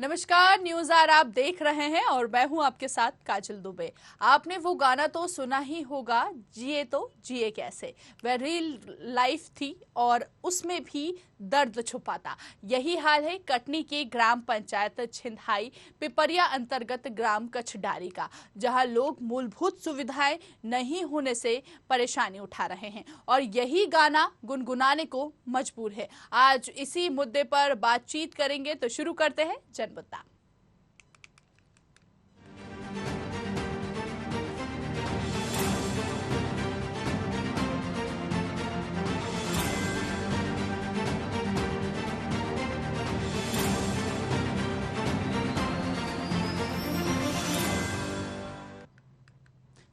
नमस्कार, news are आप देख रहे हैं और मैं हूं आपके साथ काजल दुबे। आपने वो गाना तो सुना ही होगा, जिए तो जिए कैसे। वह रियल लाइफ थी और उसमें भी दर्द छुपा था। यही हाल है कटनी के ग्राम पंचायत छिंदहाई पिपरिया अंतर्गत ग्राम कछडारी का, जहां लोग मूलभूत सुविधाएं नहीं होने से परेशानी उठा रहे हैं और यही गाना गुनगुनाने को मजबूर है। आज इसी मुद्दे पर बातचीत करेंगे, तो शुरू करते हैं जनमुद्दा।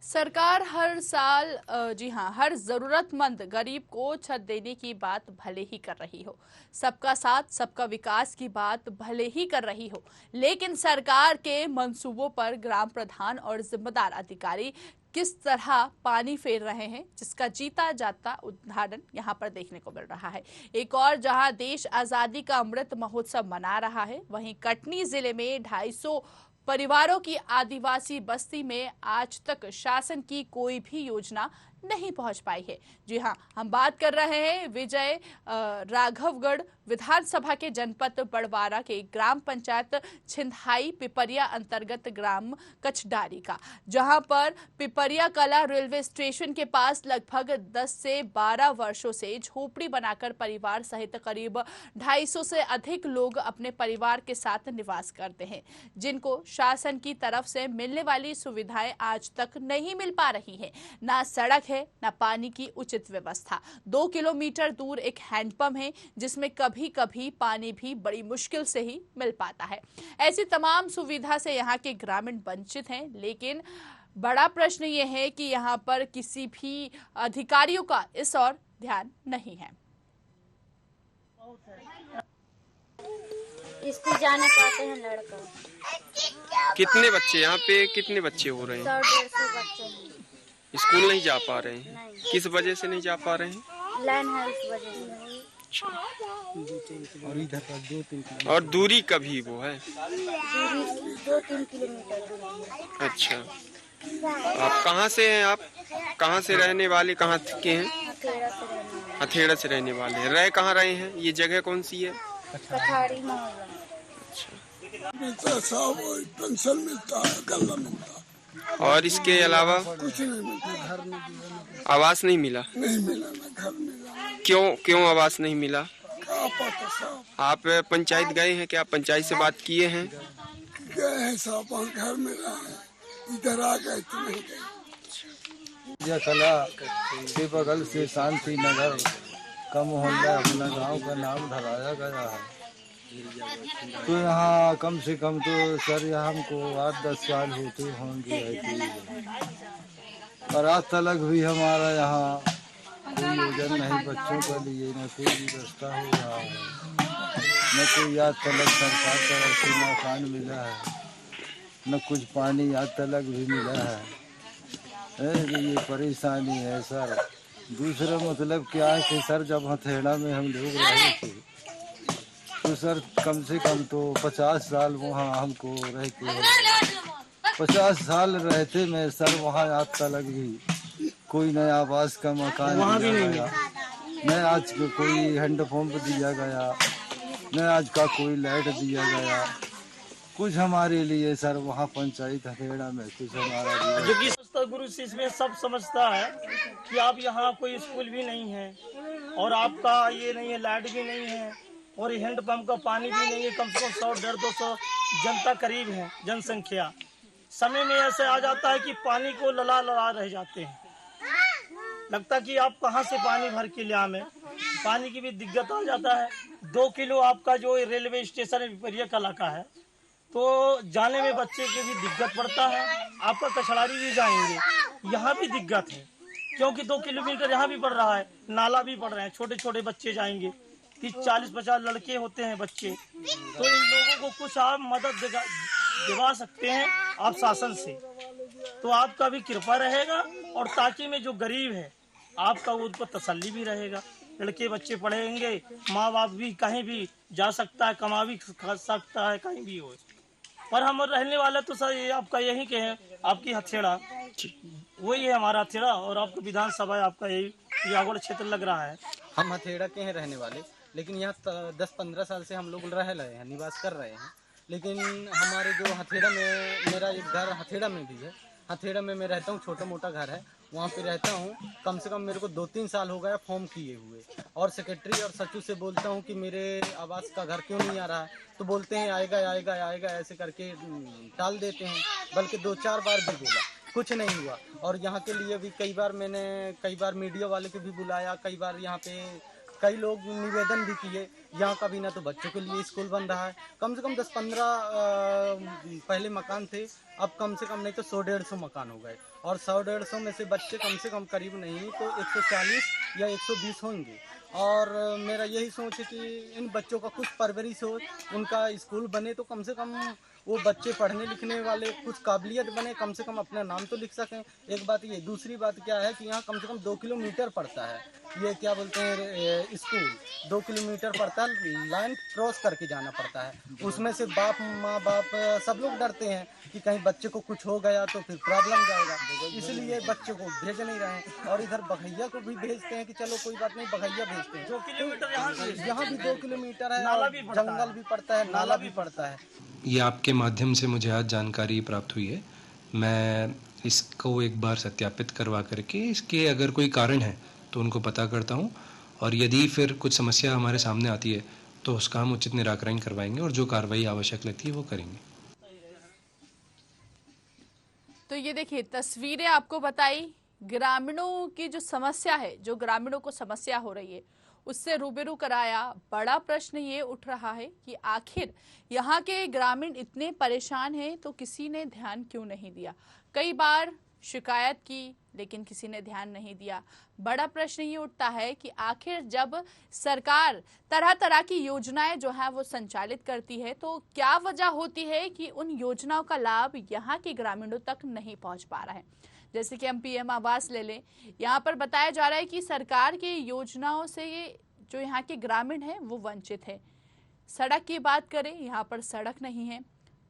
सरकार हर साल जी हाँ, हर जरूरतमंद गरीब को छत देने की बात भले ही कर रही हो, सबका साथ सबका विकास की बात भले ही कर रही हो, लेकिन सरकार के मंसूबों पर ग्राम प्रधान और जिम्मेदार अधिकारी किस तरह पानी फेर रहे हैं, जिसका जीता जाता उदाहरण यहाँ पर देखने को मिल रहा है। एक और जहां देश आजादी का अमृत महोत्सव मना रहा है, वहीं कटनी जिले में 250 परिवारों की आदिवासी बस्ती में आज तक शासन की कोई भी योजना नहीं पहुंच पाई है। जी हां, हम बात कर रहे हैं विजय राघवगढ़ विधानसभा के जनपद बड़वारा के ग्राम पंचायत छिंदहाई पिपरिया अंतर्गत ग्राम कछडारी का, जहां पर पिपरिया कला रेलवे स्टेशन के पास लगभग 10 से 12 वर्षों से झोपड़ी बनाकर परिवार सहित करीब 250 से अधिक लोग अपने परिवार के साथ निवास करते हैं, जिनको शासन की तरफ से मिलने वाली सुविधाएं आज तक नहीं मिल पा रही हैं। ना सड़क है, ना पानी की उचित व्यवस्था। 2 किलोमीटर दूर एक हैंडपंप है, जिसमें कभी कभी पानी भी बड़ी मुश्किल से ही मिल पाता है। ऐसी तमाम सुविधा से यहाँ के ग्रामीण वंचित हैं, लेकिन बड़ा प्रश्न ये है कि यहाँ पर किसी भी अधिकारियों का इस ओर ध्यान नहीं है। स्कूल जाने पाते हैं लड़का। कितने बच्चे यहाँ पे, कितने बच्चे हो रहे हैं? 100-150 बच्चे हैं। स्कूल नहीं जा पा रहे हैं? नहीं। किस वजह से नहीं जा पा रहे हैं? लाइन है, उस वजह से। और इधर का 2-3 और दूरी कभी वो है? दूरी 2-3 किलोमीटर दूर है। अच्छा, आप कहाँ से हैं? आप कहाँ से रहने वाले, कहाँ के हैं? हथेड़ा से रहने वाले। हथेड़ा से रहने वाले हैं। रह कहाँ रहे हैं? ये जगह कौन सी है? कठारी मोहल्ला। मिलता साहब, पेंशन मिलता है, गल्ला मिलता है। और इसके अलावा कुछ नहीं मिलता। घर में आवास नहीं मिला? नहीं मिला, ना घर मिला। क्यों आवास नहीं मिला? क्या पता साहब। आप पंचायत गए हैं क्या? पंचायत से बात किए हैं? गए हैं साहब, वहाँ घर मिला है, इधर आ गए तो नहीं गए। यह कला के बगल से शांति नगर का मोहल्ला अपना गांव का नाम धराया गया है। तो यहाँ कम से कम तो सर यहाँ हमको 8-10 साल होते होंगे और आज तक भी हमारा यहाँ कोई योजना नहीं बच्चों के लिए, न कोई व्यवस्था हो रहा है, न कोई आज तक सरकार तरफ से मकान मिला है, न कुछ पानी आज तक भी मिला है। ये परेशानी है सर। दूसरा मतलब क्या है कि सर जब हथेड़ा में हम लोग रहे थे तो सर कम से कम तो 50 साल वहाँ हमको रह के 50 साल रहते में सर वहाँ आज तक भी कोई नया आवास का मकान दिया गया, न आज कोई हैंडपंप दिया गया, न आज का कोई लाइट दिया गया। कुछ हमारे लिए सर वहाँ पंचायत हथेड़ा में कुछ हमारा जो कि गुरु से इसमें सब समझता है कि आप यहाँ कोई स्कूल भी नहीं है और आपका ये नहीं है, लाइट भी नहीं है और ये हैंडपंप का पानी भी नहीं है। कम से कम 100-150 जनता करीब है, जनसंख्या। समय में ऐसे आ जाता है कि पानी को लला रह जाते हैं। लगता कि आप कहाँ से पानी भर के ले आवे, पानी की भी दिक्कत आ जाता है। 2 किलो आपका जो रेलवे स्टेशन है पिपरिया कला का है, तो जाने में बच्चे की भी दिक्कत पड़ता है। आपका कछडारी भी जाएंगे, यहाँ भी दिक्कत है क्योंकि 2 किलोमीटर यहाँ भी पड़ रहा है, नाला भी पड़ रहे हैं, छोटे छोटे बच्चे जाएंगे, 30-40-50 लड़के होते हैं बच्चे। तो इन लोगों को कुछ आप मदद दिवा सकते हैं आप शासन से, तो आपका भी कृपा रहेगा और ताकि में जो गरीब है आपका उन पर तसल्ली भी रहेगा। लड़के बच्चे पढ़ेंगे, माँ बाप भी कहीं भी जा सकता है, कमा भी सकता है, कहीं भी हो। पर हम रहने वाले तो सर ये आपका यही के हैं, आपकी हथेड़ा वही है हमारा हथेड़ा, और आपका विधानसभा है आपका यही यागोड़ क्षेत्र लग रहा है। हम हथेड़ा के हैं रहने वाले, लेकिन यहाँ 10-15 साल से हम लोग रह रहे हैं, निवास कर रहे हैं। लेकिन हमारे जो हथेड़ा में, मेरा एक घर हथेड़ा में भी है, हथेड़ा में मैं रहता हूँ, छोटा मोटा घर है, वहाँ पे रहता हूँ। कम से कम मेरे को 2-3 साल हो गया फॉर्म किए हुए, और सेक्रेटरी और सचिव से बोलता हूँ कि मेरे आवास का घर क्यों नहीं आ रहा है, तो बोलते हैं आएगा आएगा आएगा, ऐसे करके टाल देते हैं। बल्कि 2-4 बार भी बोला, कुछ नहीं हुआ। और यहाँ के लिए भी कई बार मीडिया वाले को भी बुलाया, कई बार यहाँ पे कई लोग निवेदन भी किए। यहाँ का भी ना तो बच्चों के लिए स्कूल बन रहा है, कम से कम 10-15 पहले मकान थे, अब कम से कम नहीं तो 100-150 मकान हो गए, और 100-150 में से बच्चे कम से कम करीब नहीं तो 140 या 120 होंगे। और मेरा यही सोच है कि इन बच्चों का कुछ परवरिश हो, उनका स्कूल बने तो कम से कम वो बच्चे पढ़ने लिखने वाले कुछ काबिलियत बने, कम से कम अपना नाम तो लिख सकें। एक बात ये, दूसरी बात क्या है कि यहाँ कम से कम 2 किलोमीटर पड़ता है, ये क्या बोलते हैं स्कूल 2 किलोमीटर पड़ता है, लाइन क्रॉस करके जाना पड़ता है। उसमें से माँ बाप सब लोग डरते हैं कि कहीं बच्चे को कुछ हो गया तो फिर प्रॉब्लम जाएगा, इसलिए बच्चे को भेज नहीं रहे हैं। और इधर बघैया को भी भेजते हैं कि चलो कोई बात नहीं, बघैया भेजते हैं। 2 किलोमीटर यहाँ भी 2 किलोमीटर है, नाला और भी पड़ता जंगल भी पड़ता है, नाला भी पड़ता है। ये आपके माध्यम से मुझे आज जानकारी प्राप्त हुई है। मैं इसको एक बार सत्यापित करवा करके इसके अगर कोई कारण है तो उनको पता करता हूँ, और यदि फिर कुछ समस्या हमारे सामने आती है तो उसका हम उचित निराकरण करवाएंगे, और जो कार्रवाई आवश्यक लगती है वो करेंगे। तो ये देखिए तस्वीरें आपको बताई, ग्रामीणों की जो समस्या है, जो ग्रामीणों को समस्या हो रही है उससे रूबरू कराया। बड़ा प्रश्न ये उठ रहा है कि आखिर यहाँ के ग्रामीण इतने परेशान हैं तो किसी ने ध्यान क्यों नहीं दिया। कई बार शिकायत की लेकिन किसी ने ध्यान नहीं दिया। बड़ा प्रश्न ये उठता है कि आखिर जब सरकार तरह तरह की योजनाएं जो है वो संचालित करती है तो क्या वजह होती है कि उन योजनाओं का लाभ यहाँ के ग्रामीणों तक नहीं पहुँच पा रहा है। जैसे कि हम पीएम आवास ले लें, यहाँ पर बताया जा रहा है कि सरकार की योजनाओं से जो यहाँ के ग्रामीण हैं वो वंचित है। सड़क की बात करें, यहाँ पर सड़क नहीं है।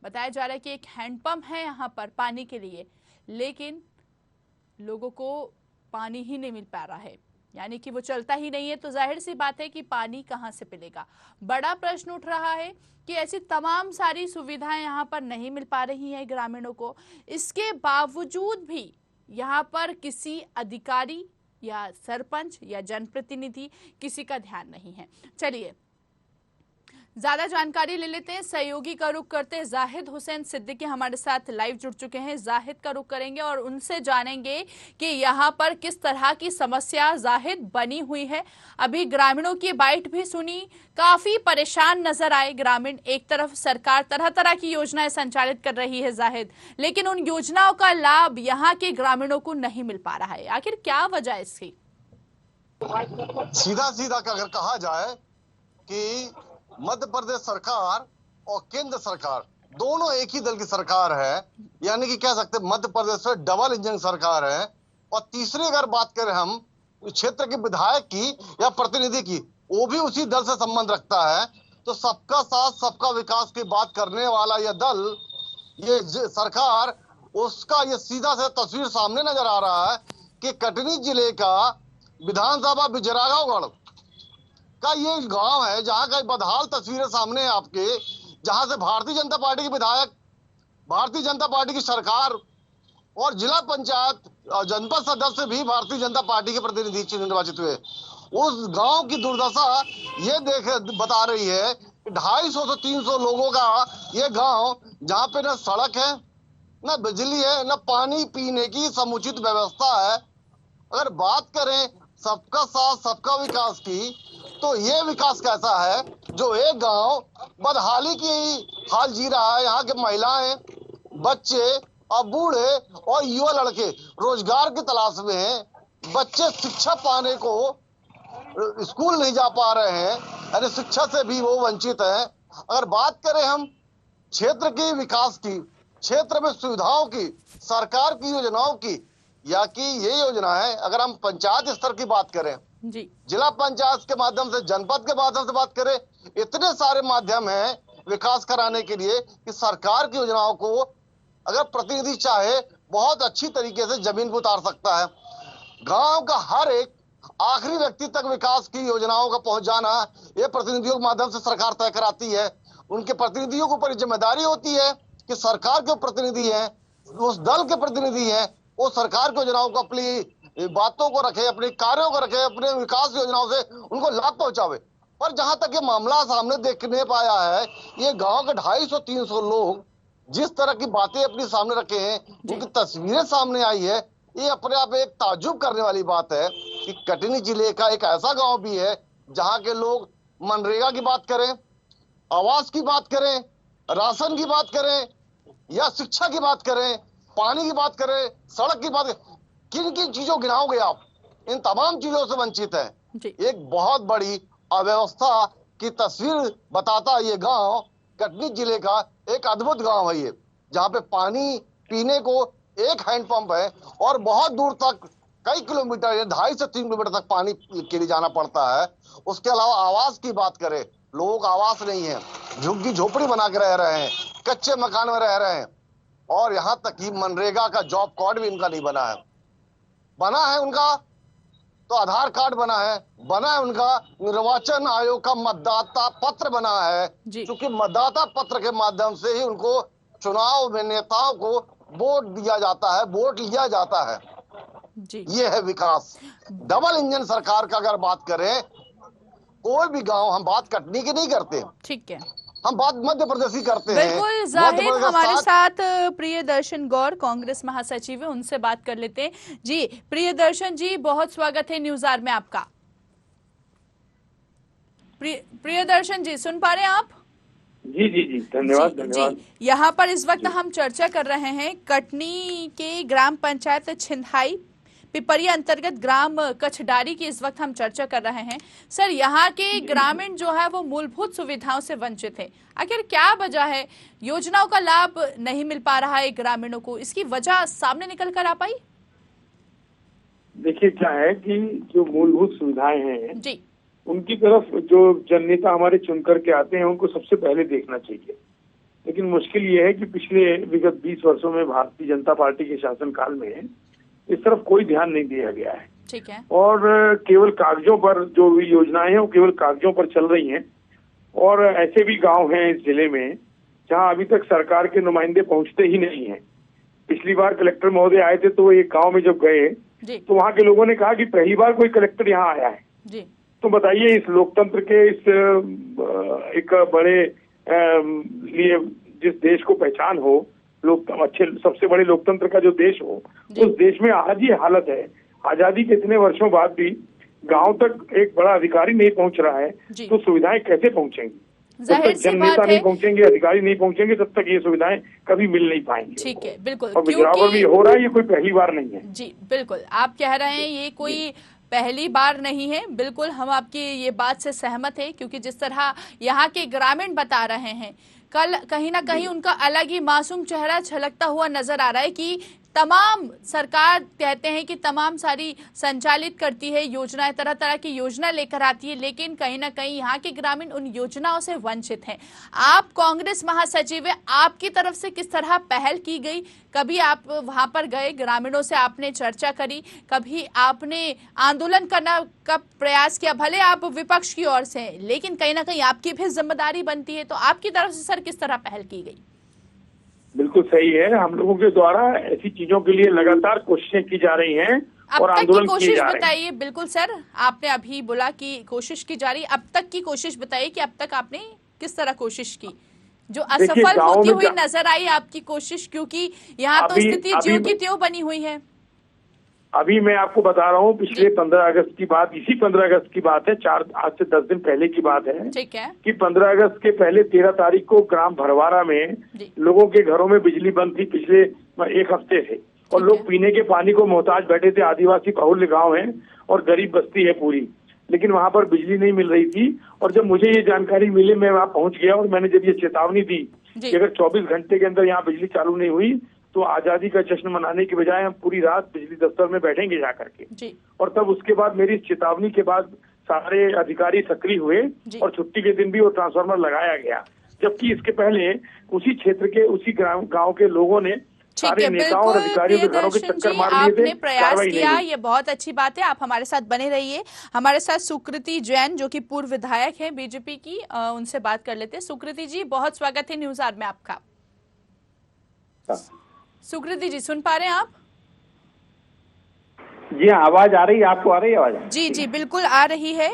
बताया जा रहा है कि एक हैंडपंप है यहाँ पर पानी के लिए, लेकिन लोगों को पानी ही नहीं मिल पा रहा है, यानी कि वो चलता ही नहीं है, तो जाहिर सी बात है कि पानी कहाँ से मिलेगा। बड़ा प्रश्न उठ रहा है कि ऐसी तमाम सारी सुविधाएं यहाँ पर नहीं मिल पा रही हैं ग्रामीणों को, इसके बावजूद भी यहाँ पर किसी अधिकारी या सरपंच या जनप्रतिनिधि किसी का ध्यान नहीं है। चलिए ज्यादा जानकारी ले लेते हैं, सहयोगी का रुख करते हैं। जाहिद हुसैन सिद्दीकी हमारे साथ लाइव जुड़ चुके हैं। जाहिद का रुख करेंगे और उनसे जानेंगे कि यहाँ पर किस तरह की समस्या जाहिद बनी हुई है। अभी ग्रामीणों की बाइट भी सुनी, काफी परेशान नजर आए ग्रामीण। एक तरफ सरकार तरह तरह की योजनाएं संचालित कर रही है जाहिद, लेकिन उन योजनाओं का लाभ यहाँ के ग्रामीणों को नहीं मिल पा रहा है। आखिर क्या वजह है इसकी? सीधा सीधा अगर कहा जाए कि मध्य प्रदेश सरकार और केंद्र सरकार दोनों एक ही दल की सरकार है, यानी कि कह सकते मध्य प्रदेश में डबल इंजन सरकार है। और तीसरी अगर बात करें हम क्षेत्र के विधायक की या प्रतिनिधि की, वो भी उसी दल से संबंध रखता है। तो सबका साथ सबका विकास की बात करने वाला यह दल, ये सरकार, उसका ये सीधा से तस्वीर सामने नजर आ रहा है कि कटनी जिले का विधानसभा बिजरागांव का ये गांव है जहां का बदहाल तस्वीरें सामने है आपके, जहां से भारतीय जनता पार्टी के विधायक, भारतीय जनता पार्टी की सरकार और जिला पंचायत जनपद सदस्य भी भारतीय जनता पार्टी के प्रतिनिधि निर्वाचित हुए। उस गांव की दुर्दशा ये बता रही है कि 250 से 300 लोगों का ये गांव, जहां पे न सड़क है, न बिजली है, न पानी पीने की समुचित व्यवस्था है। अगर बात करें सबका साथ सबका विकास की, तो ये विकास कैसा है जो एक गांव बदहाली की हाल जी रहा है। यहाँ के महिलाएं, बच्चे और बूढ़े और युवा लड़के रोजगार की तलाश में हैं। बच्चे शिक्षा पाने को स्कूल नहीं जा पा रहे हैं, यानी शिक्षा से भी वो वंचित हैं। अगर बात करें हम क्षेत्र के विकास की, क्षेत्र में सुविधाओं की, सरकार की योजनाओं की, या कि ये योजना है, अगर हम पंचायत स्तर की बात करें जी। जिला पंचायत के माध्यम से, जनपद के माध्यम से बात करें, इतने सारे माध्यम हैं विकास कराने के लिए कि सरकार की योजनाओं को अगर प्रतिनिधि चाहे बहुत अच्छी तरीके से जमीन पर उतार सकता है। गांव का हर एक आखिरी व्यक्ति तक विकास की योजनाओं का पहुंच जाना ये प्रतिनिधियों के माध्यम से सरकार तय कराती है। उनके प्रतिनिधियों के ऊपर जिम्मेदारी होती है कि सरकार के प्रतिनिधि हैं, उस दल के प्रतिनिधि हैं, वो सरकार की योजनाओं को, अपनी बातों को रखे, अपने कार्यों को रखे, अपने विकास योजनाओं से उनको लाभ पहुंचावे। पर जहां तक ये मामला सामने देखने पाया है, ये गांव के 250-300 लोग जिस तरह की बातें अपने सामने रखे हैं, उनकी तस्वीरें सामने आई है, ये अपने आप एक ताज्जुब करने वाली बात है कि कटनी जिले का एक ऐसा गांव भी है जहां के लोग मनरेगा की बात करें, आवास की बात करें, राशन की बात करें या शिक्षा की बात करें, पानी की बात करें, सड़क की बात करें, किन किन चीजों गिनाओगे आप, इन तमाम चीजों से वंचित है। एक बहुत बड़ी अव्यवस्था की तस्वीर बताता ये गांव, कटनी जिले का एक अद्भुत गांव है ये, जहां पे पानी पीने को एक हैंडपंप है और बहुत दूर तक, कई किलोमीटर, 2.5 से 3 किलोमीटर तक पानी के लिए जाना पड़ता है। उसके अलावा आवास की बात करें, लोगों का आवास नहीं है, झुग्गी झोपड़ी बना के रह रहे हैं, कच्चे मकान में रह रहे हैं, और यहां तक कि मनरेगा का जॉब कार्ड भी इनका नहीं बना है। बना है उनका तो आधार कार्ड बना है उनका निर्वाचन आयोग का मतदाता पत्र बना है, क्योंकि मतदाता पत्र के माध्यम से ही उनको चुनाव में नेताओं को वोट दिया जाता है, वोट लिया जाता है। ये है विकास। डबल इंजन सरकार का अगर बात करें, कोई भी गांव, हम बात कटनी की नहीं करते, ठीक है, हम बात मध्य प्रदेश की करते हैं। बिल्कुल जाहिद, हमारे साथ प्रियदर्शन गौर कांग्रेस महासचिव है, उनसे बात कर लेते हैं। जी प्रियदर्शन जी, बहुत स्वागत है न्यूज आवर में आपका। प्रियदर्शन जी, सुन पा रहे हैं आप? जी जी जी, धन्यवाद धन्यवाद। यहाँ पर इस वक्त हम चर्चा कर रहे हैं कटनी के ग्राम पंचायत छिंदहाई पिपरिया अंतर्गत ग्राम कछडारी की इस वक्त हम चर्चा कर रहे हैं। सर, यहाँ के ग्रामीण जो है वो मूलभूत सुविधाओं से वंचित है। आखिर क्या वजह है, योजनाओं का लाभ नहीं मिल पा रहा है ग्रामीणों को, इसकी वजह सामने निकल कर आ पाई? देखिए क्या है कि जो मूलभूत सुविधाएं हैं जी, उनकी तरफ जो जननेता हमारे चुन करके आते हैं उनको सबसे पहले देखना चाहिए। लेकिन मुश्किल ये है कि पिछले विगत 20 वर्षों में भारतीय जनता पार्टी के शासनकाल में इस तरफ कोई ध्यान नहीं दिया गया है। ठीक है। और केवल कागजों पर जो योजनाएं हैं वो केवल कागजों पर चल रही हैं। और ऐसे भी गांव हैं इस जिले में जहां अभी तक सरकार के नुमाइंदे पहुंचते ही नहीं हैं। पिछली बार कलेक्टर महोदय आए थे तो वो एक गांव में जब गए तो वहां के लोगों ने कहा कि पहली बार कोई कलेक्टर यहाँ आया है। जी। तो बताइए, इस लोकतंत्र के इस एक बड़े लिए जिस देश को पहचान हो, अच्छे सबसे बड़े लोकतंत्र का जो देश हो, उस देश में आज ये हालत है। आजादी के इतने वर्षों बाद भी गांव तक एक बड़ा अधिकारी नहीं पहुंच रहा है, तो सुविधाएं कैसे पहुंचेंगी? जब तक जननेता नहीं पहुंचेंगे, अधिकारी नहीं पहुंचेंगे, तब तक ये सुविधाएं कभी मिल नहीं पाएंगी। ठीक है, बिल्कुल। और बिजरावर भी हो रहा है, ये कोई पहली बार नहीं है। जी बिल्कुल, आप कह रहे हैं ये कोई पहली बार नहीं है। बिल्कुल हम आपकी ये बात से सहमत है, क्योंकि जिस तरह यहाँ के ग्रामीण बता रहे हैं, कल कहीं ना कहीं उनका अलग ही मासूम चेहरा छलकता हुआ नजर आ रहा है कि तमाम सरकार कहते हैं कि तमाम सारी संचालित करती है योजनाएं, तरह तरह की योजना लेकर आती है, लेकिन कहीं ना कहीं यहाँ के ग्रामीण उन योजनाओं से वंचित हैं। आप कांग्रेस महासचिव है, आपकी तरफ से किस तरह पहल की गई? कभी आप वहां पर गए, ग्रामीणों से आपने चर्चा करी, कभी आपने आंदोलन करना का प्रयास किया? भले आप विपक्ष की ओर से हैं, लेकिन कहीं ना कहीं आपकी भी जिम्मेदारी बनती है, तो आपकी तरफ से सर किस तरह पहल की गई? बिल्कुल सही है, हम लोगों के द्वारा ऐसी चीजों के लिए लगातार कोशिशें की जा रही हैं और आंदोलन किए जा रहे हैं। बताइए। बिल्कुल सर, आपने अभी बोला कि कोशिश की जा रही, अब तक की कोशिश बताइए कि अब तक आपने किस तरह कोशिश की, जो असफल होती हुई नजर आई आपकी कोशिश, क्योंकि यहाँ तो स्थिति ज्यों की त्यों बनी हुई है। अभी मैं आपको बता रहा हूँ, पिछले 15 अगस्त की बात, इसी 15 अगस्त की बात है, आज से 10 दिन पहले की बात है। ठीक है। कि 15 अगस्त के पहले 13 तारीख को ग्राम भरवारा में लोगों के घरों में बिजली बंद थी पिछले 1 हफ्ते से, और लोग पीने के पानी को मोहताज बैठे थे। आदिवासी बहुल्य गाँव है और गरीब बस्ती है पूरी, लेकिन वहाँ पर बिजली नहीं मिल रही थी। और जब मुझे ये जानकारी मिली, मैं वहाँ पहुँच गया और मैंने जब ये चेतावनी दी कि अगर 24 घंटे के अंदर यहाँ बिजली चालू नहीं हुई तो आजादी का जश्न मनाने के बजाय हम पूरी रात बिजली दफ्तर में बैठेंगे जा करके जी। और तब उसके बाद मेरी चेतावनी के बाद सारे अधिकारी सक्रिय हुए और छुट्टी के दिन भी वो ट्रांसफार्मर लगाया गया, जबकि इसके पहले उसी क्षेत्र के उसी गांव के लोगों ने सारे नेताओं और अधिकारियों के घरों के चक्कर मार लिए थे। आपने प्रयास किया, ये बहुत अच्छी बात है। आप हमारे साथ बने रहिए। हमारे साथ सुकृति जैन जो कि पूर्व विधायक है बीजेपी की, उनसे बात कर लेते हैं। सुकृति जी, बहुत स्वागत है न्यूज आवर में आपका। सुकृति जी, सुन पा रहे हैं आप? जी हाँ, आवाज आ रही है? आपको आ रही है आवाज? जी जी बिल्कुल आ रही है।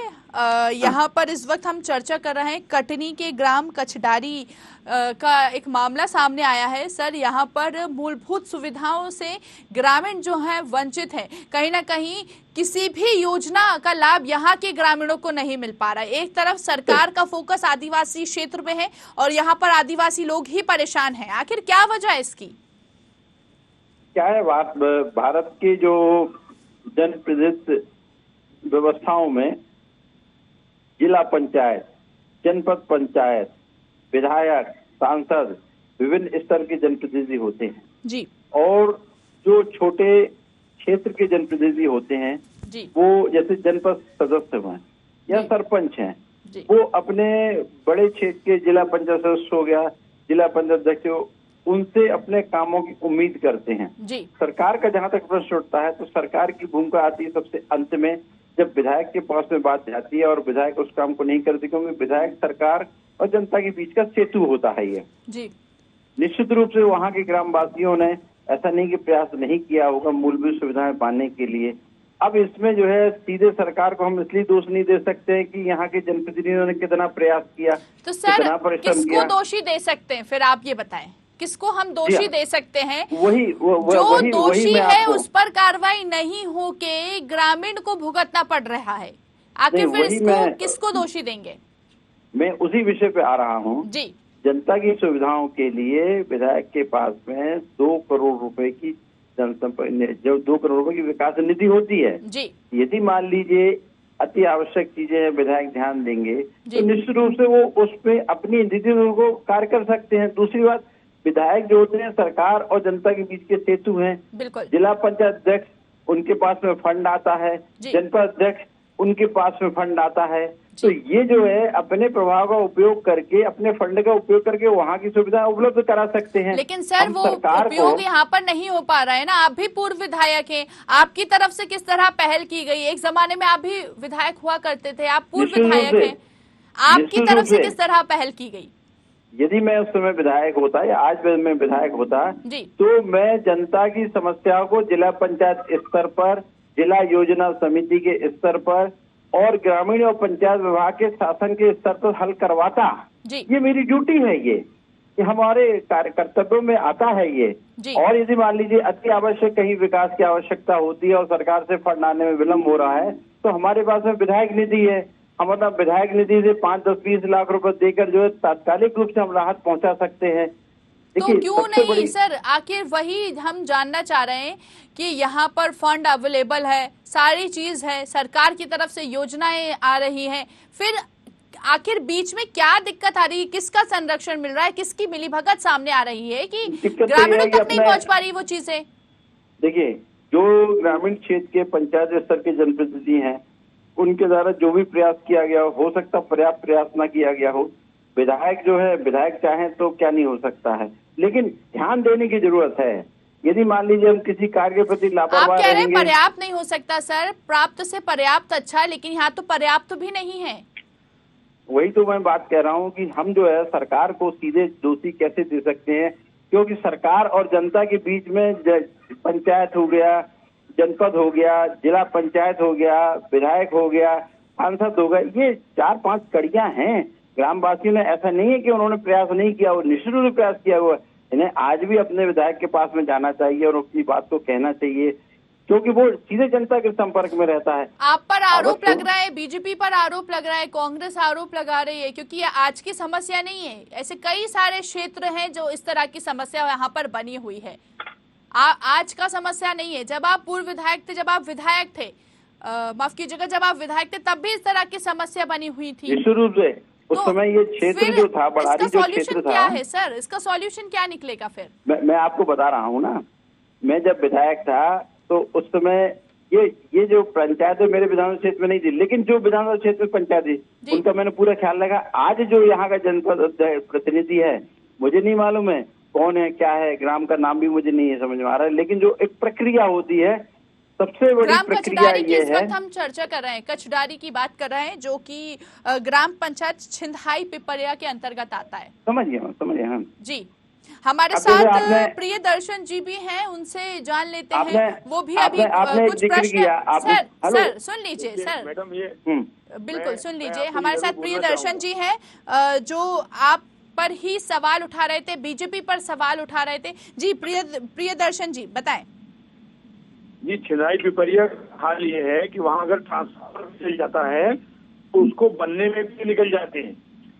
यहाँ पर इस वक्त हम चर्चा कर रहे हैं कटनी के ग्राम कचडारी का एक मामला सामने आया है। सर, यहाँ पर मूलभूत सुविधाओं से ग्रामीण जो हैं वंचित हैं। कहीं ना कहीं किसी भी योजना का लाभ यहाँ के ग्रामीणों को नहीं मिल पा रहा है। एक तरफ सरकार का फोकस आदिवासी क्षेत्र में है और यहाँ पर आदिवासी लोग ही परेशान हैं। आखिर क्या वजह है इसकी? क्या है बात, भारत के जो जनप्रतिनिधित्व व्यवस्थाओं में जिला पंचायत, जनपद पंचायत, विधायक, सांसद, विभिन्न स्तर के जनप्रतिनिधि होते हैं जी। और जो छोटे क्षेत्र के जनप्रतिनिधि होते हैं जी, वो जैसे जनपद सदस्य हैं या सरपंच हैं, वो अपने बड़े क्षेत्र के जिला पंचायत सदस्य हो गया, जिला पंचायत अध्यक्ष, उनसे अपने कामों की उम्मीद करते हैं जी। सरकार का जहां तक प्रश्न उठता है तो सरकार की भूमिका आती है सबसे अंत में, जब विधायक के पास में बात जाती है और विधायक उस काम को नहीं करते, क्योंकि विधायक सरकार और जनता के बीच का सेतु होता है ये जी। निश्चित रूप से वहाँ के ग्रामवासियों ने ऐसा नहीं कि प्रयास नहीं किया होगा मूलभूत सुविधाएं पाने के लिए। अब इसमें जो है सीधे सरकार को हम इसलिए दोष नहीं दे सकते हैं कि यहाँ के जनप्रतिनिधियों ने कितना प्रयास किया, तो सर कितना परिश्रम किसको किया। दोषी दे सकते हैं? फिर आप ये बताएं, किसको हम दोषी दे सकते हैं? जो दोषी है उस पर कार्रवाई नहीं होके ग्रामीण को भुगतना पड़ रहा है। आखिर फिर इसको किसको दोषी देंगे? मैं उसी विषय पे आ रहा हूँ जी। जनता की सुविधाओं के लिए विधायक के पास में 2 करोड़ रुपए की जो 2 करोड़ रुपए की विकास निधि होती है जी। यदि मान लीजिए अति आवश्यक चीजें विधायक ध्यान देंगे तो निश्चित रूप से वो उस पे अपनी निधि को कार्य कर सकते हैं। दूसरी बात, विधायक जो होते हैं सरकार और जनता के बीच के सेतु हैं। बिल्कुल। जिला पंचायत अध्यक्ष उनके पास में फंड आता है, जनपद अध्यक्ष उनके पास में फंड आता है, तो ये जो है अपने प्रभाव का उपयोग करके, अपने फंड का उपयोग करके वहाँ की सुविधा उपलब्ध करा सकते हैं। लेकिन सर वो उपयोग यहाँ पर नहीं हो पा रहा है ना। आप भी पूर्व विधायक हैं, आपकी तरफ से किस तरह पहल की गई? एक जमाने में आप भी विधायक हुआ करते थे, आप पूर्व विधायक हैं, आपकी तरफ से किस तरह पहल की गई? यदि मैं उस समय विधायक होता या आज मैं विधायक होता तो मैं जनता की समस्याओं को जिला पंचायत स्तर पर, जिला योजना समिति के स्तर पर और ग्रामीण और पंचायत विभाग के शासन के स्तर पर हल करवाता। ये मेरी ड्यूटी है, ये हमारे कर्तव्यों में आता है ये। और यदि मान लीजिए अति आवश्यक कहीं विकास की आवश्यकता होती है और सरकार से फंड आने में विलम्ब हो रहा है तो हमारे पास में विधायक निधि है। हम मतलब विधायक निधि से 5, 10, 20 लाख रुपए देकर जो है तात्कालिक रूप से हम राहत पहुंचा सकते हैं। तो क्यों नहीं सर? आखिर वही हम जानना चाह रहे हैं कि यहाँ पर फंड अवेलेबल है, सारी चीज है, सरकार की तरफ से योजनाएं आ रही हैं, फिर आखिर बीच में क्या दिक्कत आ रही है? किसका संरक्षण मिल रहा है? किसकी मिलीभगत सामने आ रही है कि ग्रामीणों तक नहीं पहुंच पा रही वो चीजें? देखिए, जो ग्रामीण क्षेत्र के पंचायत स्तर के जनप्रतिनिधि हैं उनके द्वारा जो भी प्रयास किया गया हो सकता पर्याप्त प्रयास न किया गया हो। विधायक जो है, विधायक चाहे तो क्या नहीं हो सकता है, लेकिन ध्यान देने की जरूरत है। यदि मान लीजिए हम किसी कार्य के प्रति लापरवाह आप कह रहे हैं पर्याप्त नहीं हो सकता सर, प्राप्त से पर्याप्त अच्छा है, लेकिन यहाँ तो पर्याप्त भी नहीं है। वही तो मैं बात कह रहा हूँ कि हम जो है सरकार को सीधे दोषी कैसे दे सकते हैं, क्योंकि सरकार और जनता के बीच में पंचायत हो गया, जनपद हो गया, जिला पंचायत हो गया, विधायक हो गया, सांसद हो गया, ये 4-5 कड़ियां हैं। ग्रामवासियों ने ऐसा नहीं है कि उन्होंने प्रयास नहीं किया, वो निश्चित रूप से प्रयास किया हुआ है। इन्हें आज भी अपने विधायक के पास में जाना चाहिए और अपनी बात को कहना चाहिए, क्योंकि वो सीधे जनता के संपर्क में रहता है। आप पर आरोप लग रहा है, बीजेपी पर आरोप लग रहा है, कांग्रेस आरोप लगा रही है, क्योंकि ये आज की समस्या नहीं है। ऐसे कई सारे क्षेत्र हैं जो इस तरह की समस्या यहाँ पर बनी हुई है। आज का समस्या नहीं है। जब आप पूर्व विधायक थे, जब आप विधायक थे, माफ कीजिएगा, जब आप विधायक थे तब भी इस तरह की समस्या बनी हुई थी। निश्चित रूप से उस समय ये क्षेत्र जो था, बड़ारी जो क्षेत्र था, क्या है सर, इसका सॉल्यूशन क्या निकलेगा फिर? मैं आपको बता रहा हूँ ना, मैं जब विधायक था तो उस समय ये जो पंचायत है मेरे विधानसभा क्षेत्र में नहीं थी, लेकिन जो विधानसभा क्षेत्र में पंचायत थी उनका मैंने पूरा ख्याल रखा। आज जो यहाँ का जनपद प्रतिनिधि है मुझे नहीं मालूम है कौन है, क्या है, ग्राम का नाम भी मुझे नहीं है समझ में आ रहा है, लेकिन जो एक प्रक्रिया होती है, सबसे बड़ी प्रक्रिया ये है। इस वक्त हम चर्चा कर रहे हैं, कचडारी की बात कर रहे हैं, जो कि ग्राम पंचायत छिंदहाई पिपरिया के अंतर्गत आता है। समझ गया हाँ जी। हमारे साथ प्रिय दर्शन जी भी हैं, उनसे जान लेते हैं। वो भी अभी कुछ प्रश्न सर सुन लीजिए सर, मैडम ये बिल्कुल सुन लीजिए। हमारे साथ प्रिय दर्शन जी हैं, जो आप पर ही सवाल उठा रहे थे, बीजेपी पर सवाल उठा रहे थे। जी प्रिय दर्शन जी बताएं। जी, छिंदहाई पिपरिया हाल ये है कि वहाँ अगर ट्रांसफार्मर चल जाता है तो उसको बनने में भी निकल जाते हैं।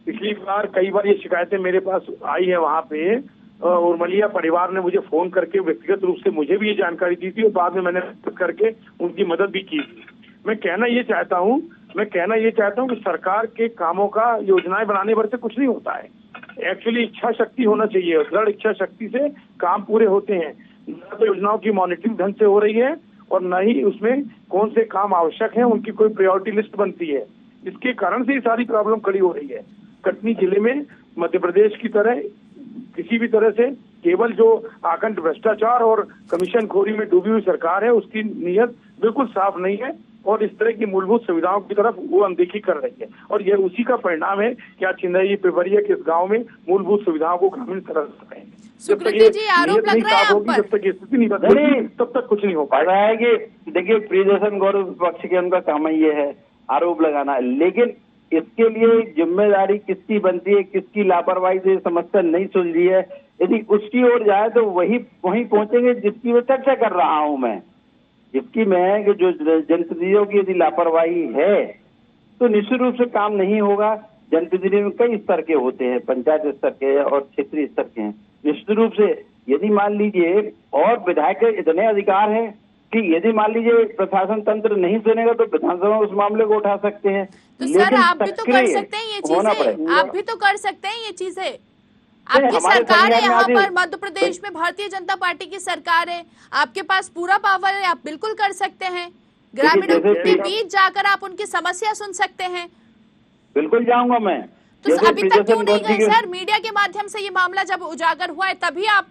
पिछली बार कई बार ये शिकायतें मेरे पास आई है वहाँ पे, और मलिया परिवार ने मुझे फोन करके व्यक्तिगत रूप से मुझे भी ये जानकारी दी थी और बाद में मैंने करके उनकी मदद भी की थी। मैं कहना ये चाहता हूँ कि सरकार के कामों का योजनाएं बनाने भर से कुछ नहीं होता है। एक्चुअली इच्छा शक्ति होना चाहिए, दृढ़ इच्छा शक्ति से काम पूरे होते हैं। न तो योजनाओं की मॉनिटरिंग ढंग से हो रही है और न ही उसमें कौन से काम आवश्यक हैं उनकी कोई प्रायोरिटी लिस्ट बनती है। इसके कारण से ये सारी प्रॉब्लम खड़ी हो रही है। कटनी जिले में मध्य प्रदेश की तरह किसी भी तरह से केवल जो आकंठ भ्रष्टाचार और कमीशन खोरी में डूबी हुई सरकार है, उसकी नीयत बिल्कुल साफ नहीं है और इस तरह की मूलभूत सुविधाओं की तरफ वो अनदेखी कर रही है। और यह उसी का परिणाम है कि आज छिंदहाई पिपरिया के इस गाँव में मूलभूत सुविधाओं को ग्रामीण तरह से हैं। जब तक ये नीयत नहीं साफ होगी, जब तक स्थिति नहीं बदलेगी, तब तक कुछ नहीं हो पाएगा। है कि देखिए प्रियदर्शन गौरव पक्ष के उनका काम ये है आरोप लगाना, लेकिन इसके लिए जिम्मेदारी किसकी बनती है, किसकी लापरवाही से समस्या नहीं सुलझ रही है, यदि उसकी ओर जाए तो वहीं पहुंचेंगे जिसकी मैं चर्चा कर रहा हूं मैं। जिसकी मैं कि जो जनप्रतिनिधियों की यदि लापरवाही है तो निश्चित रूप से काम नहीं होगा। जनप्रतिनिधि में कई स्तर के होते हैं, पंचायत स्तर के और क्षेत्रीय स्तर के हैं। निश्चित रूप से यदि मान लीजिए और विधायक के इतने अधिकार हैं कि यदि मान लीजिए प्रशासन तंत्र नहीं सुनेगा तो विधानसभा उस मामले को उठा सकते हैं। तो सर आप भी तो कर सकते हैं ये चीजें, आप भी तो कर सकते हैं ये चीजें। आपकी सरकार है यहाँ पर, मध्य प्रदेश में भारतीय जनता पार्टी की सरकार है, आपके पास पूरा पावर है, आप बिल्कुल कर सकते हैं। ग्रामीणों के बीच जाकर आप उनकी समस्या सुन सकते हैं। बिल्कुल जाऊंगा मैं। तो अभी तक क्यों नहीं गए सर? मीडिया के माध्यम से ये मामला जब उजागर हुआ है तभी आप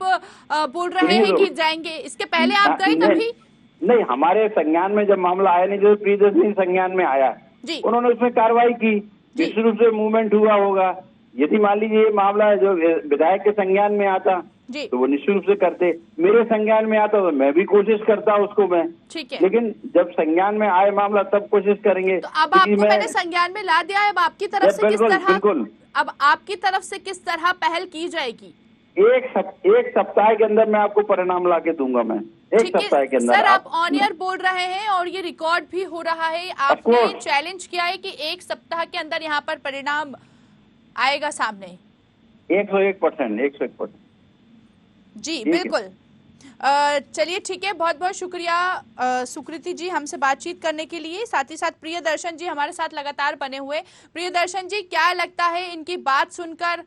बोल रहे हैं कि जाएंगे, इसके पहले आप गए कभी? नहीं, हमारे संज्ञान में जब मामला आया नहीं, जो प्रियदर्शन संज्ञान में आया उन्होंने उसमें कार्रवाई की, निश्चित रूप से मूवमेंट हुआ होगा। यदि मान लीजिए ये मामला जो विधायक के संज्ञान में आता तो वो निश्चित रूप से करते, मेरे संज्ञान में आता तो मैं भी कोशिश करता उसको मैं, लेकिन जब संज्ञान में आए मामला तब कोशिश करेंगे। तो अब आपको मैंने संज्ञान में ला दिया है, अब आपकी तरफ से किस तरह, अब आपकी तरफ से किस तरह पहल की जाएगी? एक सप्ताह के अंदर मैं आपको परिणाम ला के दूंगा मैं, एक सप्ताह के अंदर। सर आप ऑन एयर बोल रहे हैं और ये रिकॉर्ड भी हो रहा है, आपने चैलेंज किया है कि एक सप्ताह के अंदर यहाँ पर परिणाम आएगा सामने। 101%। जी बिल्कुल। चलिए ठीक है, बहुत बहुत शुक्रिया सुकृति जी हमसे बातचीत करने के लिए। साथ ही साथ प्रियदर्शन जी हमारे साथ लगातार बने हुए। प्रियदर्शन जी क्या लगता है इनकी बात सुनकर?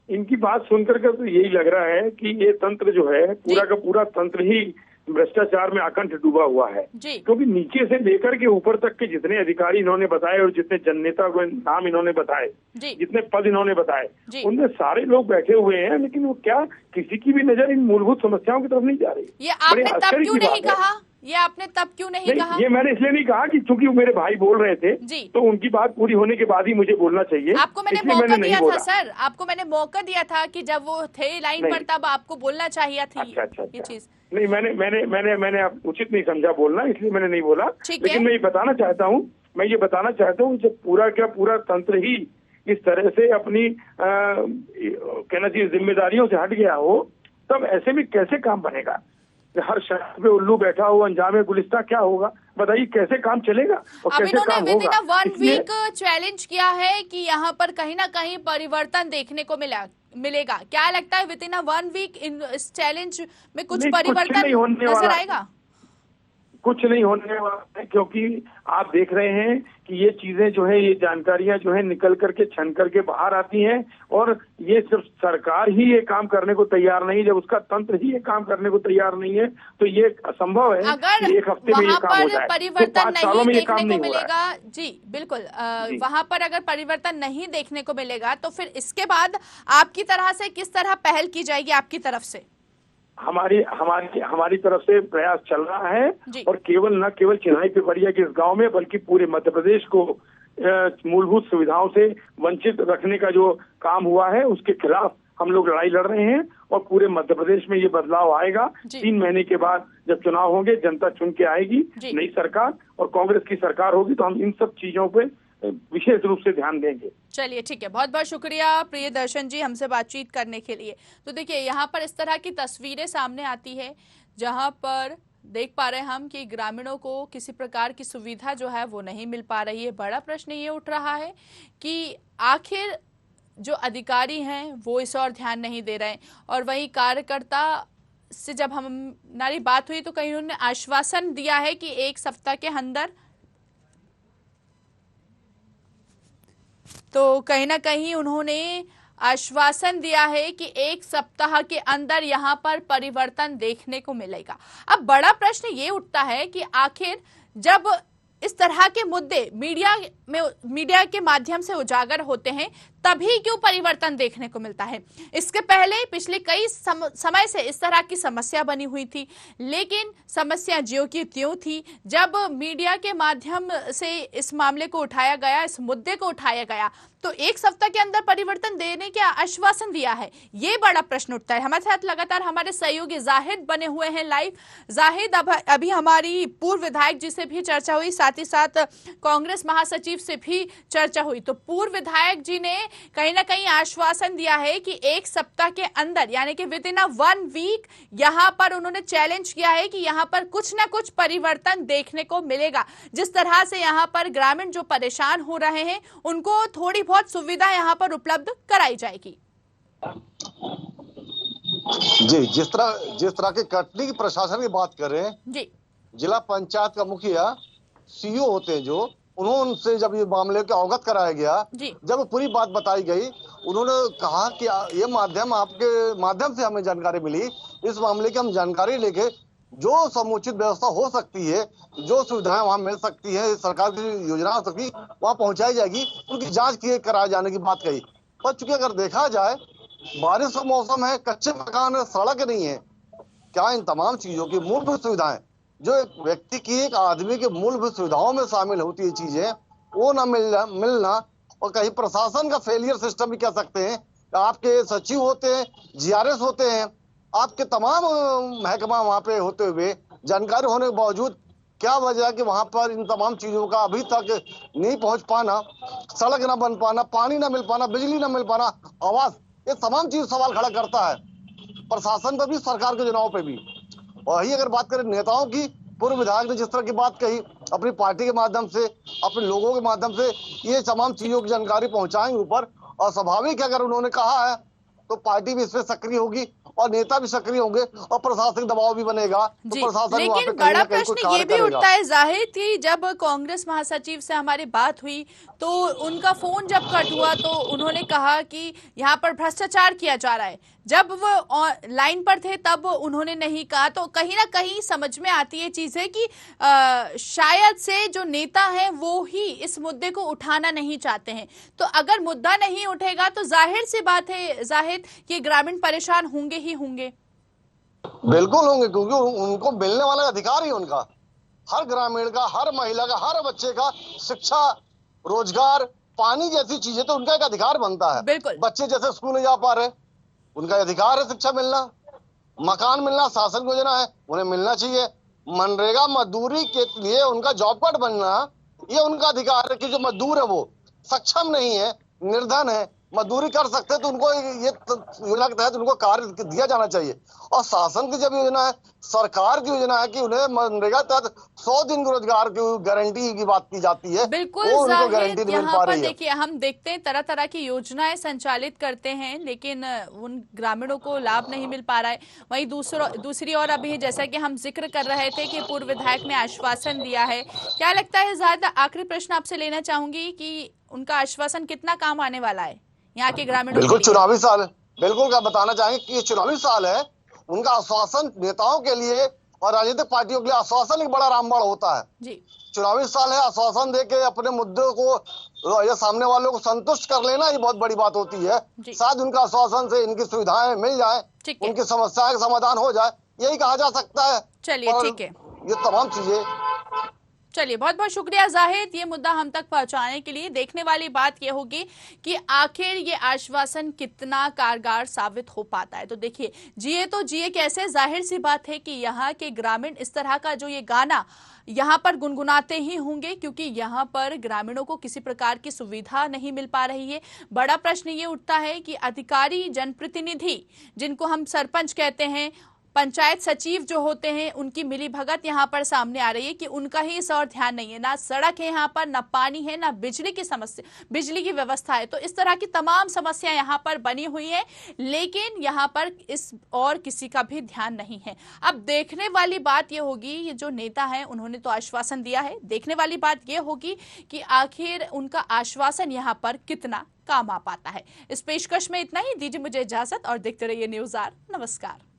इनकी बात सुनकर के तो यही लग रहा है कि ये तंत्र जो है पूरा का पूरा तंत्र ही भ्रष्टाचार में आकंठ डूबा हुआ है। क्योंकि नीचे से लेकर के ऊपर तक के जितने अधिकारी इन्होंने बताए और जितने जननेता को नाम इन्होंने बताए, जितने पद इन्होंने बताए, उनमें सारे लोग बैठे हुए हैं, लेकिन वो क्या किसी की भी नजर इन मूलभूत समस्याओं की तरफ नहीं जा रही। ये आपने तब क्यों नहीं कहा? ये आपने तब क्यों नहीं कहा? ये मैंने इसलिए नहीं कहा कि चूंकि मेरे भाई बोल रहे थे तो उनकी बात पूरी होने के बाद ही मुझे बोलना चाहिए। आपको मैंने मौका दिया था सर, आपको मैंने मौका दिया था कि जब वो थे लाइन पर तब आपको बोलना चाहिए थी ये चीज। नहीं, मैंने उचित नहीं समझा बोलना, इसलिए मैंने नहीं बोला। लेकिन मैं ये बताना चाहता हूँ जब पूरा तंत्र ही इस तरह से अपनी कहना चाहिए जिम्मेदारियों से हट गया हो, तब ऐसे में कैसे काम बनेगा? हर शहर पे उल्लू बैठा हो, अंजामे गुलिस्ता क्या होगा? बताइए कैसे काम चलेगा और कैसे काम होगा? 1 वीक चैलेंज किया है कि यहाँ पर कहीं ना कहीं परिवर्तन देखने को मिलेगा। क्या लगता है विद इन 1 वीक इस चैलेंज में कुछ परिवर्तन नजर आएगा? कुछ नहीं होने वाला है, क्योंकि आप देख रहे हैं कि ये चीजें जो है, ये जानकारियां जो है निकल करके छन करके बाहर आती हैं, और ये सिर्फ सरकार ही ये काम करने को तैयार नहीं, जब उसका तंत्र ही ये काम करने को तैयार नहीं है तो ये असंभव है कि एक हफ्ते में ये काम हो जाए। परिवर्तन तो 5 सालों में ये काम नहीं हो रहा मिलेगा। जी बिल्कुल, वहां पर अगर परिवर्तन नहीं देखने को मिलेगा तो फिर इसके बाद आपकी तरह से किस तरह पहल की जाएगी आपकी तरफ से? हमारी तरफ से प्रयास चल रहा है, और न केवल चिन्हाई पिपरिया के इस गांव में बल्कि पूरे मध्य प्रदेश को मूलभूत सुविधाओं से वंचित रखने का जो काम हुआ है उसके खिलाफ हम लोग लड़ाई लड़ रहे हैं, और पूरे मध्य प्रदेश में ये बदलाव आएगा। 3 महीने के बाद जब चुनाव होंगे, जनता चुन के आएगी नई सरकार, और कांग्रेस की सरकार होगी, तो हम इन सब चीजों पे विशेष रूप से ध्यान देंगे। चलिए ठीक है, बहुत बहुत शुक्रिया प्रियदर्शन जी हमसे बातचीत करने के लिए। तो देखिए यहाँ पर इस तरह की तस्वीरें सामने आती है जहाँ पर देख पा रहे हैं हम कि ग्रामीणों को किसी प्रकार की सुविधा जो है वो नहीं मिल पा रही है। बड़ा प्रश्न ये उठ रहा है कि आखिर जो अधिकारी हैं वो इस और ध्यान नहीं दे रहे हैं, और वहीं कार्यकर्ता से जब हमारी बात हुई तो कहीं उन्होंने आश्वासन दिया है कि 1 सप्ताह के अंदर, तो कहीं ना कहीं उन्होंने आश्वासन दिया है कि 1 सप्ताह के अंदर यहां पर परिवर्तन देखने को मिलेगा। अब बड़ा प्रश्न ये उठता है कि आखिर जब इस तरह के मुद्दे मीडिया के माध्यम से उजागर होते हैं तभी क्यों परिवर्तन देखने को मिलता है? इसके पहले पिछले कई समय से इस तरह की समस्या बनी हुई थी, लेकिन समस्या ज्यों की त्यों थी। जब मीडिया के माध्यम से इस मामले को उठाया गया, इस मुद्दे को उठाया गया, तो 1 सप्ताह के अंदर परिवर्तन देने का आश्वासन दिया है, ये बड़ा प्रश्न उठता है। हमारे साथ लगातार हमारे सहयोगी जाहिद बने हुए हैं लाइव। जाहिद, अभी हमारी पूर्व विधायक जी से भी चर्चा हुई, साथ ही साथ कांग्रेस महासचिव से भी चर्चा हुई। तो पूर्व विधायक जी ने कहीं ना कहीं आश्वासन दिया है कि 1 सप्ताह के अंदर, यानी कि विद इन 1 वीक, यहां पर उन्होंने चैलेंज किया है कि यहां पर कुछ ना कुछ परिवर्तन देखने को मिलेगा। जिस तरह से यहां पर ग्रामीण जो परेशान हो रहे हैं उनको थोड़ी बहुत सुविधा यहां पर उपलब्ध कराई जाएगी। जी, जिस तरह के कटनी की प्रशासन की बात करें जी, जिला पंचायत का मुखिया सीईओ होते हैं जो, उन्होंने जब ये मामले को अवगत कराया गया, जब पूरी बात बताई गई, उन्होंने कहा कि ये आपके माध्यम से हमें जानकारी मिली, इस मामले की हम जानकारी लेके जो समुचित व्यवस्था हो सकती है, जो सुविधाएं वहां मिल सकती है, सरकार की योजना हो सकती है वहां पहुंचाई जाएगी, उनकी जांच कराए जाने की बात कही। पर चूंकि अगर देखा जाए बारिश का मौसम है, कच्चे मकान है, सड़क नहीं है, क्या इन तमाम चीजों की मूलभूत सुविधाएं जो एक व्यक्ति की, एक आदमी के मूलभूत सुविधाओं में शामिल होती है चीजें, वो ना मिलना, और कहीं प्रशासन का फेलियर सिस्टम भी कह सकते हैं। आपके सचिव होते हैं, जीआरएस होते हैं, आपके तमाम महकमा वहां पे होते हुए जानकारी होने के बावजूद क्या वजह है कि वहां पर इन तमाम चीजों का अभी तक नहीं पहुंच पाना, सड़क ना बन पाना, पानी ना मिल पाना, बिजली ना मिल पाना, आवास, ये तमाम चीज सवाल खड़ा करता है प्रशासन पर भी, सरकार के चुनाव पे भी। वही अगर बात करें नेताओं की, पूर्व विधायक ने जिस तरह की बात कही, अपनी पार्टी के माध्यम से, अपने लोगों के माध्यम से ये तमाम चीजों की जानकारी पहुंचाएंगे ऊपर, और स्वाभाविक है अगर उन्होंने कहा है तो पार्टी भी इसमें सक्रिय होगी और नेता भी सक्रिय होंगे और प्रशासनिक दबाव भी बनेगा। तो प्रशासन लेकिन बड़ा प्रश्न ये भी उठता है जाहिर कि जब कांग्रेस महासचिव से हमारी बात हुई तो उनका फोन जब कट हुआ तो उन्होंने कहा कि यहाँ पर भ्रष्टाचार किया जा रहा है। जब वो लाइन पर थे तब उन्होंने नहीं कहा। तो कहीं ना कहीं समझ में आती है चीजें कि शायद से जो नेता हैं वो ही इस मुद्दे को उठाना नहीं चाहते हैं। तो अगर मुद्दा नहीं उठेगा तो जाहिर सी बात है जाहिद कि ग्रामीण परेशान होंगे ही होंगे। बिल्कुल होंगे, क्योंकि उनको मिलने वाला अधिकार ही उनका, हर ग्रामीण का, हर महिला का, हर बच्चे का शिक्षा, रोजगार, पानी जैसी चीजें तो उनका एक अधिकार बनता है। बिल्कुल। बच्चे जैसे स्कूल नहीं जा पा रहे, उनका अधिकार है शिक्षा मिलना, मकान मिलना, शासन योजना है उन्हें मिलना चाहिए, मनरेगा मजदूरी के लिए उनका जॉब कार्ड बनना, ये उनका अधिकार है कि जो मजदूर है वो सक्षम नहीं है, निर्धन है, मजदूरी कर सकते हैं तो उनको ये योजना के तहत उनको कार्य दिया जाना चाहिए। और शासन की जब योजना है, सरकार की योजना है कि उन्हें मनरेगा तहत 100 दिन के रोजगार की गारंटी की बात की जाती है, बिल्कुल वो उनको जाहिद, गारंटी नहीं मिल यहाँ पा पर रही है। देखिए हम देखते हैं तरह तरह की योजनाएं संचालित करते हैं लेकिन उन ग्रामीणों को लाभ नहीं मिल पा रहा है। वहीं दूसरी ओर अभी जैसा कि हम जिक्र कर रहे थे कि पूर्व विधायक ने आश्वासन दिया है, क्या लगता है जाहिद, आखिरी प्रश्न आपसे लेना चाहूंगी कि उनका आश्वासन कितना काम आने वाला है यहाँ के ग्रामीणों? बिल्कुल चुनावी साल, बिल्कुल क्या बताना चाहेंगे कि ये चुनावी साल है। उनका आश्वासन नेताओं के लिए और राजनीतिक पार्टियों के लिए आश्वासन एक बड़ा रामबाण होता है जी। चुनावी साल है, आश्वासन देके अपने मुद्दों को या सामने वालों को संतुष्ट कर लेना ये बहुत बड़ी बात होती है। शायद उनका आश्वासन से इनकी सुविधाएं मिल जाए, उनकी समस्याएं का समाधान हो जाए, यही कहा जा सकता है। चलिए ठीक है, ये तमाम चीजें। चलिए बहुत बहुत शुक्रिया जाहिद, ये मुद्दा हम तक पहुंचाने के लिए। देखने वाली बात ये होगी कि आखिर ये आश्वासन कितना कारगर साबित हो पाता है। तो देखिए, जिए तो जिए कैसे, जाहिर सी बात है कि यहाँ के ग्रामीण इस तरह का जो ये गाना यहाँ पर गुनगुनाते ही होंगे क्योंकि यहाँ पर ग्रामीणों को किसी प्रकार की सुविधा नहीं मिल पा रही है। बड़ा प्रश्न ये उठता है कि अधिकारी, जनप्रतिनिधि जिनको हम सरपंच कहते हैं, पंचायत सचिव जो होते हैं, उनकी मिलीभगत यहाँ पर सामने आ रही है कि उनका ही इस और ध्यान नहीं है। ना सड़क है यहाँ पर, ना पानी है, ना बिजली की समस्या, बिजली की व्यवस्था है। तो इस तरह की तमाम समस्या यहाँ पर बनी हुई है लेकिन यहाँ पर इस और किसी का भी ध्यान नहीं है। अब देखने वाली बात ये होगी, ये जो नेता है उन्होंने तो आश्वासन दिया है, देखने वाली बात ये होगी कि आखिर उनका आश्वासन यहाँ पर कितना काम आ पाता है। इस पेशकश में इतना ही, दीजिए मुझे इजाजत और देखते रहिए न्यूज़ आर। नमस्कार।